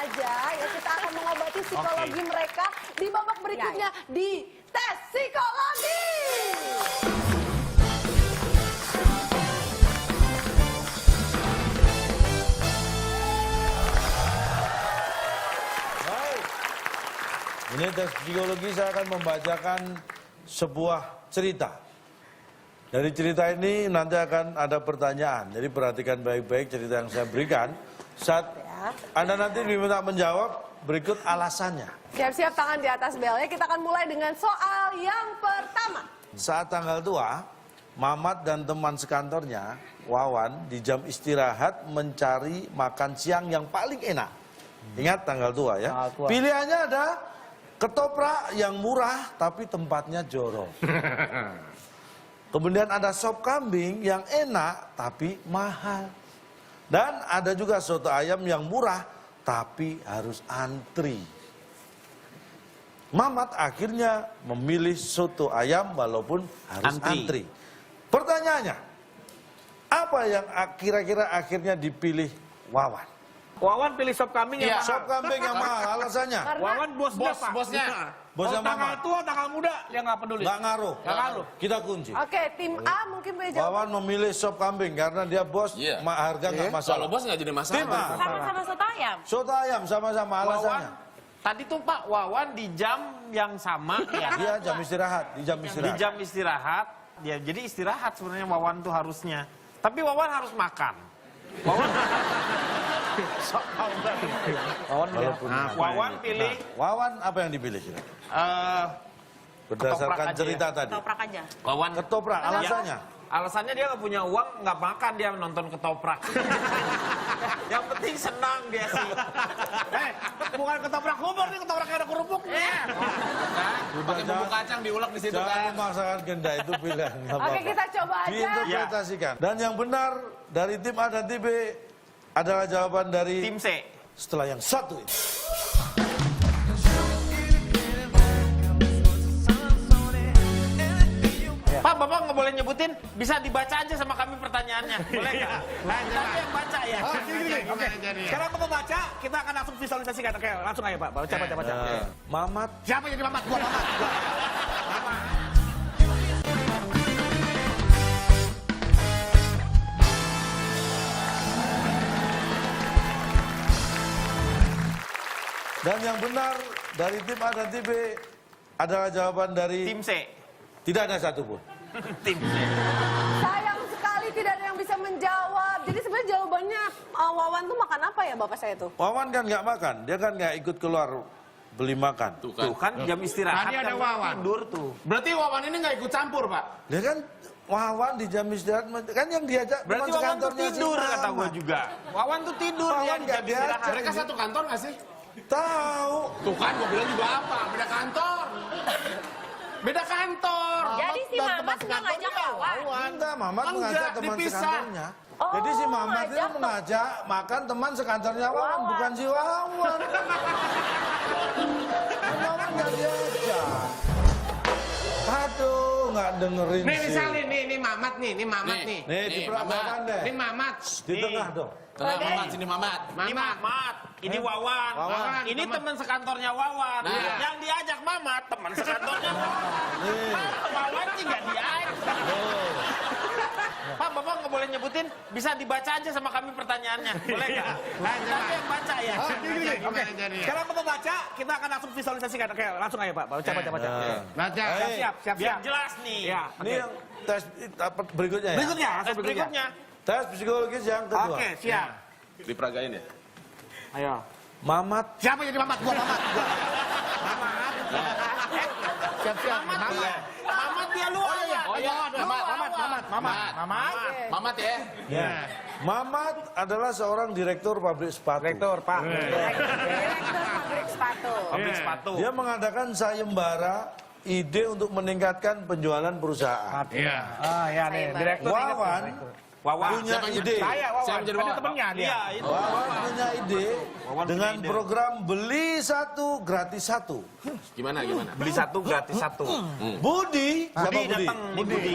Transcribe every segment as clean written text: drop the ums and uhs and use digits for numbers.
aja ya, kita akan mengobati psikologi mereka di babak berikutnya di tes psikologi. Ini tes psikologi, saya akan membacakan sebuah cerita. Dari cerita ini nanti akan ada pertanyaan. Jadi perhatikan baik-baik cerita yang saya berikan. Saat Anda nanti diminta menjawab, berikut alasannya. Siap-siap tangan di atas belnya, kita akan mulai dengan soal yang pertama. Saat tanggal tua, Mamat dan teman sekantornya, Wawan, di jam istirahat mencari makan siang yang paling enak. Ingat tanggal tua ya. Pilihannya ada ketoprak yang murah tapi tempatnya jorok. Kemudian ada sop kambing yang enak tapi mahal. Dan ada juga soto ayam yang murah tapi harus antri. Mamat akhirnya memilih soto ayam walaupun harus antri. Pertanyaannya, apa yang kira-kira akhirnya dipilih Wawan? Wawan pilih sop kambing yang Sop kambing yang mahal, alasannya? Wawan bosnya. Bosnya tanggal Mamat. tua, tanggal muda, dia nggak peduli. Nggak ngaruh. Kita kunci. Oke, tim A mungkin punya jawaban. Wawan memilih sop kambing karena dia bos, harga nggak masalah. Kalau bos nggak jadi masalah. Tim A. Sama-sama soto ayam. Soto ayam sama-sama, alasannya. Tadi tuh Pak, Wawan di jam yang sama ya. Dia jam istirahat, di jam Di istirahat. jam istirahat, ya jadi istirahat sebenarnya Wawan tuh harusnya. Tapi Wawan harus makan. Wawan Wawan pilih Wawan apa yang dipilih? Berdasarkan aja cerita tadi. Ketoprak aja. Wawan Ketoprak, alasannya? alasannya dia nggak punya uang, nggak makan, dia nonton ketoprak. Yang penting senang dia sih. Bukan ketoprak kubur, ini ketoprak ada kerupuknya. Pakai bumbu kacang diulek di situ Jangan kan. memaksakan kehendak, itu pilihan. nggak Oke, apa-apa. kita coba aja. Diinterpretasikan. Dan yang benar dari tim A dan tim B adalah jawaban dari Tim C. setelah yang satu ini. Pak, Bapak nggak boleh nyebutin, bisa dibaca aja sama kami pertanyaannya. Boleh nggak? Tapi yang baca ya. Oke. Sekarang Bapak baca, kita akan langsung visualisasikan. Oke, langsung aja Pak. Baca. Mamat. Siapa yang jadi Mamat? Gua Mamat. Dan yang benar dari tim A dan tim B adalah jawaban dari Tim C. tidak ada satupun. Tim C. Sayang sekali tidak ada yang bisa menjawab. Jadi sebenarnya jawabannya Wawan tuh makan apa ya Bapak saya tuh? Wawan kan nggak makan, dia kan nggak ikut keluar beli makan. Tuh kan. Tuh kan jam istirahat Tadi ada kan Wawan. tidur tuh. Berarti Wawan ini nggak ikut campur, Pak? Dia kan Wawan di jam istirahat kan yang diajak Berarti teman Wawan tuh sekantornya si tidur kata Mamat. gua juga. Wawan tuh tidur Wawan dia di nggak jam istirahat. diajak. Mereka satu kantor nggak sih? Tahu. Tuh kan, gua bilang juga apa? Beda kantor. Beda kantor. Jadi si Mamat nggak ngajak Wawan. Enggak, Mamat Enggak, mengajak teman dipisah. sekantornya. Oh, Jadi si Mamat itu ngajak mengajak makan teman sekantornya Wawan, bukan si Wawan. Wawan nggak diajak. Aduh, nggak dengerin Nih sih. misalnya nih Mamat nih, ini Mamat nih. Nih, di belakang deh. Ini Mamat. Di tengah dong. Tengah Mamat, sini Mamat. Ini Mamat, ini Wawan. Wawan. Ini teman sekantornya Wawan. Nah. Yang diajak Mamat, teman sekantornya Wawan. Nih. Wawan sih nggak diajak. Pak, Bapak nggak boleh nyebutin, bisa dibaca aja sama kami pertanyaannya. Boleh nggak? Tapi yang baca ya. Oke. Sekarang Bapak baca, kita akan langsung visualisasikan. Oke, langsung aja Pak. Baca. Baca. Hey, Biar jelas nih. Ya, Ini yang tes berikutnya ya? berikutnya, tes berikutnya. Tes psikologis yang kedua. Oke, siap. Diperagain ya? Ayo. Mamat. Siapa yang jadi Mamat? Gua Mamat. Siap-siap. Mamat. Mamat dia luar ya. Oh iya, Mamat. Mamat ya? Ya. Mamat adalah seorang direktur pabrik sepatu. Direktur, Pak. Direktur pabrik sepatu. Pabrik sepatu. Dia mengadakan sayembara ide untuk meningkatkan penjualan perusahaan. Iya. Ah, ya nih, direktur. Wawan Wawan. punya Siapa yang ide. Saya Wawan. Saya menjadi Kan Wawan. temennya dia. Iya, Itu. Wawan punya ide Wawan dengan punya ide. program beli satu gratis satu. Gimana? Beli satu gratis satu. Budi, siapa Budi? datang nih, Budi.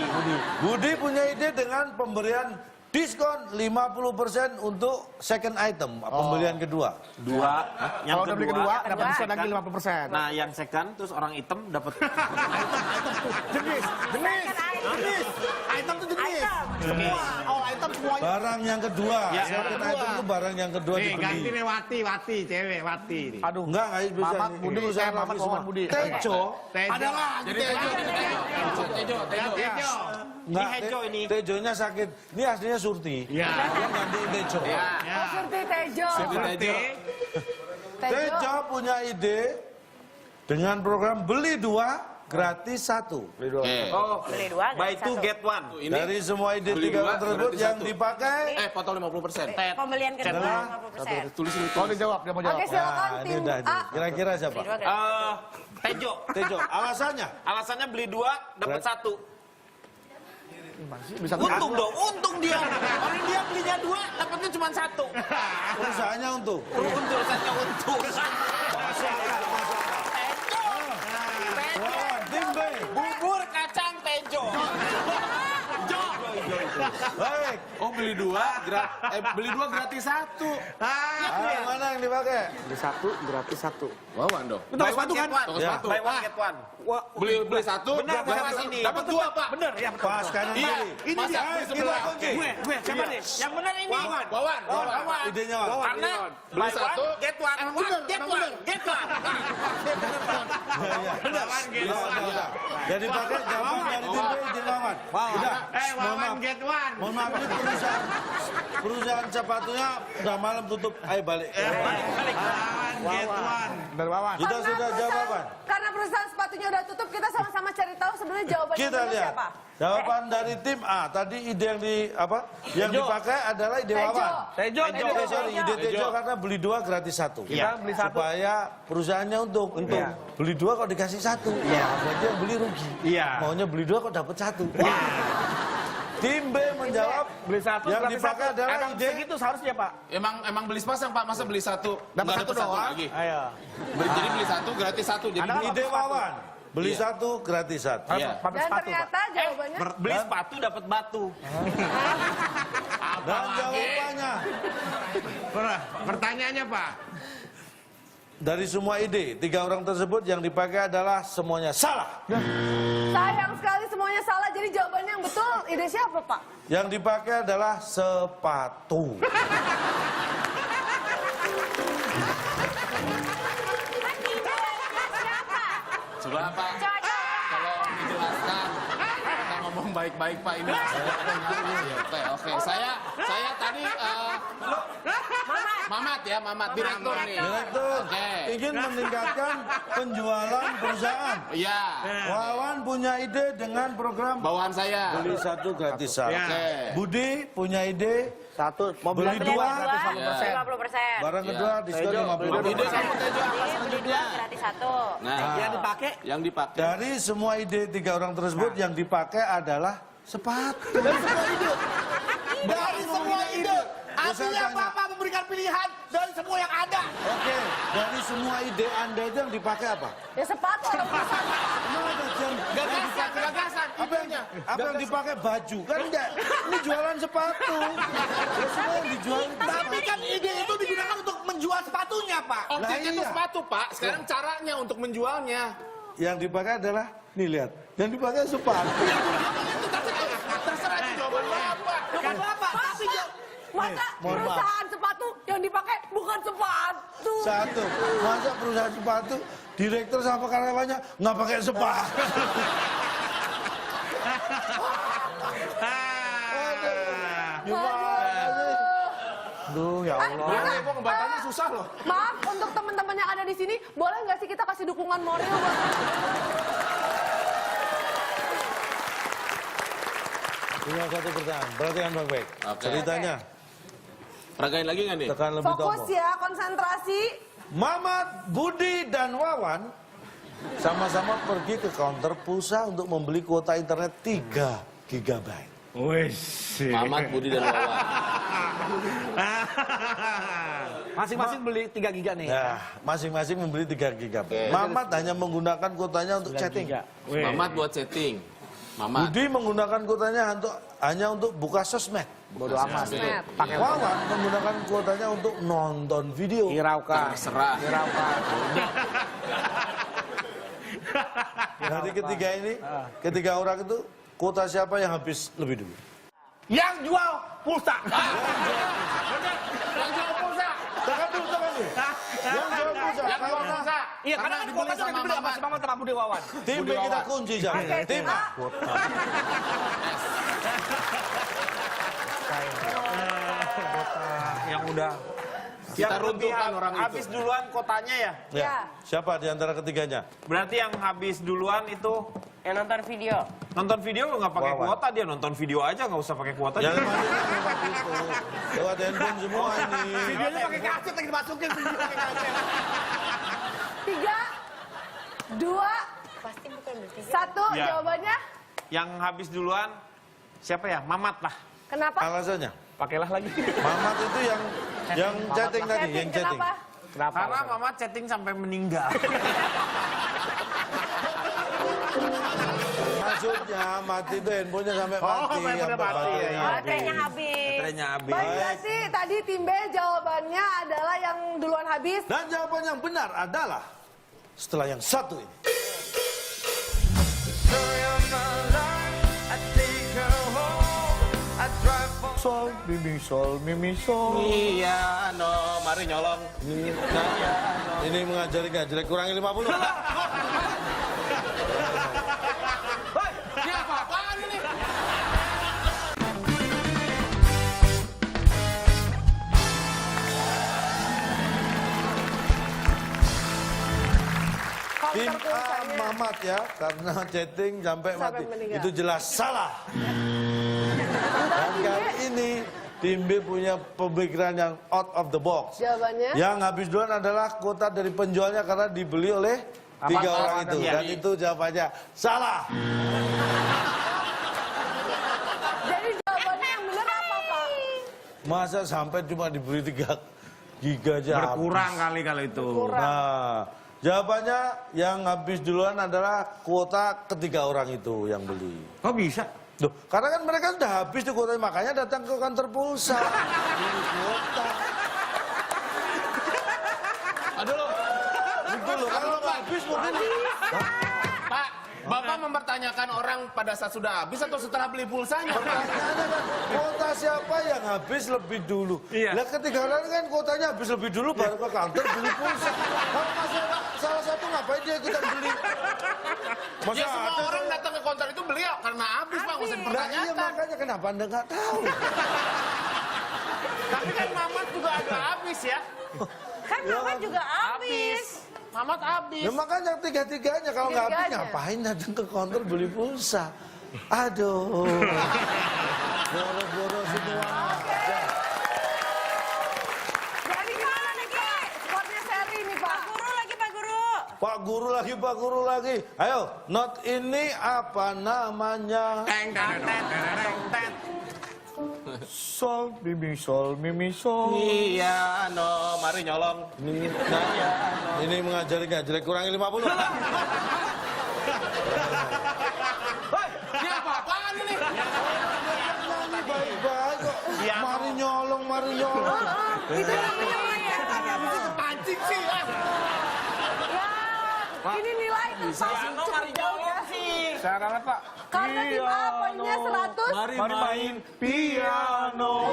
Budi punya ide dengan pemberian diskon 50% untuk second item, pembelian kedua. Yang Kalau udah beli kedua, dapat Kedua. diskon lagi 50%. Nah, yang second terus orang hitam dapat Jenis. Item tuh jenis. Semua. Oh, item semuanya. Barang yang kedua, second item itu barang yang kedua Nih, ganti dibeli. nih Wati, cewek Wati. nih. Aduh, enggak bisa Mamat, nih. Budi, Ini usaha Mamat, rapi Wawan, semua. Budi. Tejo, Ada lah. Jadi Tejo. enggak, Hejo ini. Tejonya sakit. Ini aslinya Surti. Iya. Dia gantiin Tejo. Oh, Surti Tejo. Tejo punya ide dengan program beli 2 gratis 1. Oh, Beli 2, buy 2 get 1. Dari semua ide beli 3 dua, tersebut gratis yang 1. dipakai, Potong 50%. Pembelian kedua 50%. Tulisin itu. Oh, dijawab, dia mau jawab. Oke, silakan nah ini tim udah. A. Kira-kira siapa? Beli 2 gratis. Tejo. Tejo, alasannya? Alasannya beli 2 dapat 1. Bisa Untung dong, untung dia. Orang dia belinya 2, dapatnya cuma 1. Perusahaannya untuk. Urusannya untung. Wah, tim B. Bubur kacang Tejo. Baik. Oh, beli 2 gratis 1. Yang mana yang dipakai? Wawan dong. Buy one get one. Ya. Buy one get one. Beli 1 Benar, benar, ini. dapat 2, Pak. Bener, ya betul. Pas kanan Iya. kiri. Ini Masa dia. kita Sebelah. kunci. Gue, siapa nih? Yang benar ini. Wawan. Idenya Wawan. Karena Beli buy 1 one, get one. Emang bener, Get emang one. bener. Get one. Udah. Jadi pakai jawaban dari tim B izin Wawan. Udah. Wawan get one. Mohon maaf ini perusahaan sepatunya udah malam tutup. Ayo balik. Wawan get one. Dari Wawan. Kita sudah jawaban. Karena perusahaan sepatunya udah tutup, kita sama-sama cari tahu sebenarnya jawabannya Kita benar lihat. siapa. Jawaban dari tim A. Tadi ide yang yang dipakai adalah ide Wawan. Tejo. Sorry, ide Tejo karena beli 2 gratis 1. Kita beli 1. Supaya perusahaannya untung. Beli 2 kok dikasih 1. Berarti yang beli rugi. Iya. Maunya beli 2 kok dapat 1. Tim B menjawab Beli 1 yang dipakai adalah ide segitu seharusnya, Pak. Emang beli sepasang, Pak. Masa beli 1 Dapat nggak satu dapat 1 doang. lagi. Ayo. Jadi beli 1 gratis 1. Jadi ide Wawan. Beli 1 gratis 1. Iya. Dan ternyata jawabannya Beli sepatu dapat batu. Dan jawabannya Pertanyaannya, Pak. dari semua ide 3 orang tersebut yang dipakai adalah semuanya salah. sayang sekali semuanya salah. Jadi jawabannya yang betul ide siapa, Pak? Yang dipakai adalah sepatu. Coba, Pak. Kalau dijelaskan, kita ngomong baik-baik, Pak, ini. Oke. Saya tadi Mamat direktur nih. Direktur Oke. ingin meningkatkan penjualan perusahaan. Iya. Wawan punya ide dengan program Bawaan saya. beli 1 gratis 1. Oke. Budi punya ide beli 2 Beli 2 Ya. 50%. barang kedua diskon Ide 50%. sama Tejo apa Beli 2 selanjutnya? gratis 1. Nah, yang dipakai. Dari semua ide 3 orang tersebut yang dipakai adalah sepatu. Dari semua ide. Artinya Bapak memberikan pilihan dari semua yang ada. Oke, dari semua ide Anda itu yang dipakai apa? Ya sepatu atau perusahaan sepatu. Gagasan. Apa yang dipakai baju? Kan enggak. Ini jualan sepatu. Ya, semua yang dijual itu Tapi kan ide itu digunakan untuk menjual sepatunya, Pak. Objeknya itu iya. sepatu, Pak. Sekarang caranya untuk menjualnya. yang dipakai adalah nih lihat. Yang dipakai sepatu. Terserah itu jawaban Bapak. Masa mohon maaf. perusahaan sepatu yang dipakai bukan sepatu. Satu, masa perusahaan sepatu direktur sama karyawannya nggak pakai sepatu. Aduh, ya Allah. Kok ngebatanya susah loh. Maaf untuk teman-teman yang ada di sini, boleh nggak sih kita kasih dukungan moral buat Tinggal satu pertanyaan, perhatikan baik-baik. Oke. Ceritanya, Peragain lagi nggak nih? tekan lebih fokus tombol. ya, konsentrasi. Mamat, Budi, dan Wawan sama-sama pergi ke counter pulsa untuk membeli kuota internet 3 GB. Mamat, Budi, dan Wawan. Masing-masing beli 3 giga nih. Ya, masing-masing membeli 3 GB. Oke. Mamat hanya menggunakan kuotanya untuk chatting. Mamat buat setting. Mamat. Budi menggunakan kuotanya hanya untuk buka sosmed. Bodo amat. Sosmed. Pakai Wawan menggunakan kuotanya untuk nonton video. Hiraukan. Terserah. Hiraukan. Dari ketiga ini, ketiga orang itu, kuota siapa yang habis lebih dulu? Yang jual pulsa. Yang jual pulsa. Tangan dulu, tangan dulu. Yang jual pulsa. Yang jual Karena pulsa. Iya, karena kan dibeli kuota sudah sama dibeli sama Mamat. si Mamat sama Budi Wawan. tim B kita kunci jangan. Oke, Tim A. Yang udah Kita yang lebih runtuhkan orang itu. habis duluan kotanya ya. Ya. Siapa di antara ketiganya? Berarti yang habis duluan itu Yang nonton video. nonton video nggak pakai Wawan. kuota, dia nonton video aja nggak usah pakai kuota. Jangan Dia- lewat itu. Lewat handphone semua ini. Videonya pakai kaset lagi dimasukin. Video pakai kaset. 3, 2, Pasti bukan bertiga. 1, Ya. jawabannya. Yang habis duluan siapa ya? Mamat lah. Kenapa? Alasannya? Pakailah lagi. Mamat itu yang chatting tadi, yang chatting. Kenapa? Kenapa? Karena Mamat chatting sampai meninggal. Maksudnya mati itu handphonenya sampai mati. handphonenya sampai mati, baterainya ya. Baterainya habis. Baterainya habis. Baik, berarti tadi tim B jawabannya adalah yang duluan habis. Dan jawaban yang benar adalah setelah yang satu ini. Sol, mimi, sol, mimi, sol. Iya, no, mari nyolong. Ini mengajari nggak jelek, kurangi 50. Ini apa-apaan ini? Tim Counter A pulsanya. Mamat ya, karena chatting sampai mati. meninggal. Itu jelas salah. Dan kali ini tim B punya pemikiran yang out of the box. Jawabannya. Yang habis duluan adalah kuota dari penjualnya karena dibeli oleh tiga orang itu. Iya. Dan itu jawabannya salah. Jadi jawabannya yang benar apa, Pak? Masa sampai cuma dibeli 3 giga aja habis. Berkurang kali kalau itu. Nah, jawabannya yang habis duluan adalah kuota ketiga orang itu yang beli. Kok bisa? Loh, karena kan mereka sudah habis tuh kuotanya, makanya datang ke kantor pulsa. Beli kuota. Aduh, Gitu loh, kalau nggak habis mungkin... Pak, Bapak mempertanyakan orang pada saat sudah habis atau setelah beli pulsanya? Pertanyaannya kan, kuota siapa yang habis lebih dulu? Iya. Lah ketiga orang kan kuotanya habis lebih dulu baru ke kantor beli pulsa. Kalau masalah salah satu ngapain dia ikutan beli? Masa Ya semua ada orang datang ke konter itu beli ya karena habis, Pak, nggak usah Nah, iya dipertanyakan. makanya kenapa Anda nggak tahu? Tapi kan Mamat juga ada habis ya. Kan Mama juga habis. Mamat habis. Ya makanya tiga-tiganya kalau nggak habis Tiga-tiganya. ngapain datang ke kantor beli pulsa? Aduh. Boro-boro semua. Jadi gimana nih, Pak? Skornya seri nih, Pak. Guru lagi, Pak Guru. Pak guru lagi. Ayo, not ini apa namanya? Teng, teng, teng, teng, teng. Sol, mimi, sol, mimi, sol. Iya, no, mari nyolong. Ini mengajari nggak jelek, kurangi 50. Ini apa-apaan ini? Nyanyi baik-baik kok. Mari nyolong, mari nyolong. Itu namanya pelajaran ya, Pak. Anjing sih. Ya, ini nilai tuh, Pak. Piano mari nyolong sih. Saya kalah, Pak. Karena tim A poinnya 100. Mari main piano.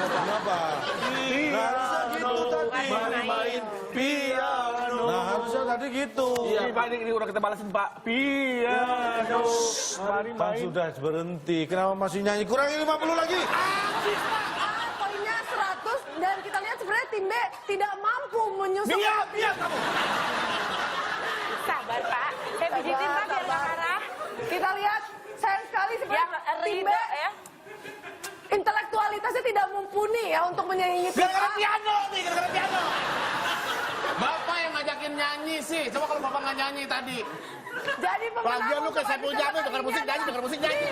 Kenapa? Nah, harusnya gitu tadi. Mari main piano. Nah, harusnya tadi gitu. Iya, Pak, ini udah kita balasin, Pak. Piano. Mari Kan main. sudah berhenti. Kenapa masih nyanyi? Kurangi 50 lagi. Habis, Pak. A poinnya 100 dan kita lihat sebenarnya tim B tidak mampu menyusul. Biar kamu. Sabar, Pak. Saya pijitin, Pak, biar nggak marah. Kita lihat, sayang sekali sebenarnya Yang tim B ridho ya. intelektualitasnya tidak mumpuni ya untuk menyaingi tim Gara-gara A. piano nih, gara-gara piano. Bapak yang ngajakin nyanyi sih. Coba kalau Bapak nggak nyanyi tadi. Jadi pemenang Lagian lu untuk kayak Saiful episode Jamil, kali dengar ini musik nyanyi, adalah dengar musik nyanyi.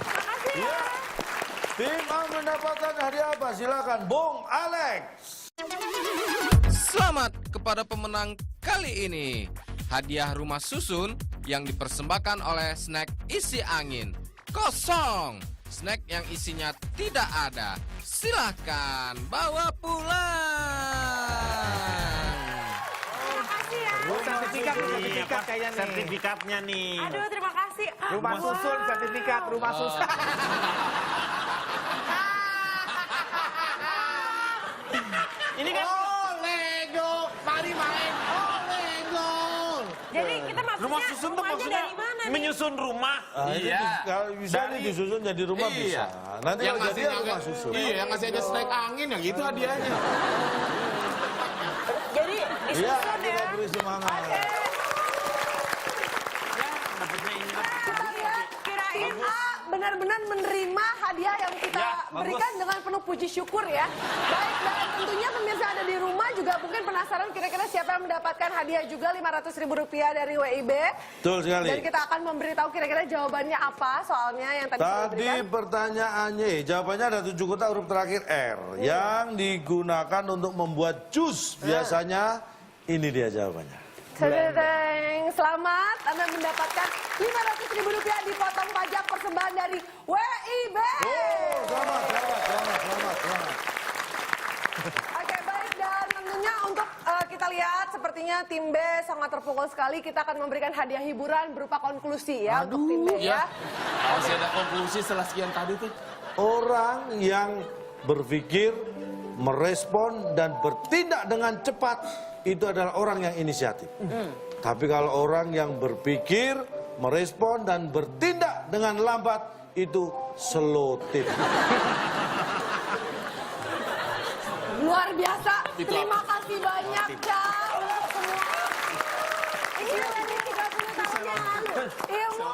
Makasih ya. Tim A mendapatkan hadiah apa? Silakan, Bung Alex. Selamat kepada pemenang kali ini. hadiah rumah susun yang dipersembahkan oleh snack isi angin. Kosong. Snack yang isinya tidak ada. Silahkan bawa pulang. Terima kasih ya. Sertifikat kayaknya nih. Sertifikatnya nih. Aduh, terima kasih. Rumah Wah. susun, sertifikat rumah susun. Ini kan Oh, Lego. Mari main. Oh, Lego. Jadi kita maksudnya rumah susun tuh rumahnya maksudnya dari mana nih? menyusun rumah. Ah, itu Iya. kalau bisa nih Dari- disusun jadi rumah Iya. bisa. Nanti Yang kalau jadi ngasihnya rumah kan- susun. Iya, yang ngasih aja snack angin ya gitu hadiahnya. Jadi Iya, disusun kita ya. beri semangat. Dapatnya ini. Kita lihat Kirain benar-benar menerima hadiah yang kita Ya, bagus. berikan dengan penuh puji syukur ya. Baik, dan tentunya pemirsa ada di rumah juga mungkin penasaran kira-kira siapa yang mendapatkan hadiah juga Rp500.000 dari WIB. Betul sekali. Dan kita akan memberitahu kira-kira jawabannya apa soalnya yang tadi sudah Tadi diberikan. pertanyaannya, jawabannya ada 7 kota huruf terakhir R. Yang digunakan untuk membuat jus. Biasanya ini dia jawabannya. Tadadang. Selamat, Anda mendapatkan Rp500.000 dipotong pajak persembahan dari WIB. Oh, selamat. Oke, baik, dan tentunya untuk kita lihat sepertinya tim B sangat terpukul sekali. Kita akan memberikan hadiah hiburan berupa konklusi ya untuk tim B ya. Masih ada konklusi setelah sekian tadi tuh. Orang yang berpikir, merespon, dan bertindak dengan cepat, itu adalah orang yang inisiatif. Tapi kalau orang yang berpikir, merespon, dan bertindak dengan lambat, itu slow tip. Luar biasa. Itu Terima kasih banyak, Kak, untuk semua. Ini dari 30 tahun yang lalu. Ilmu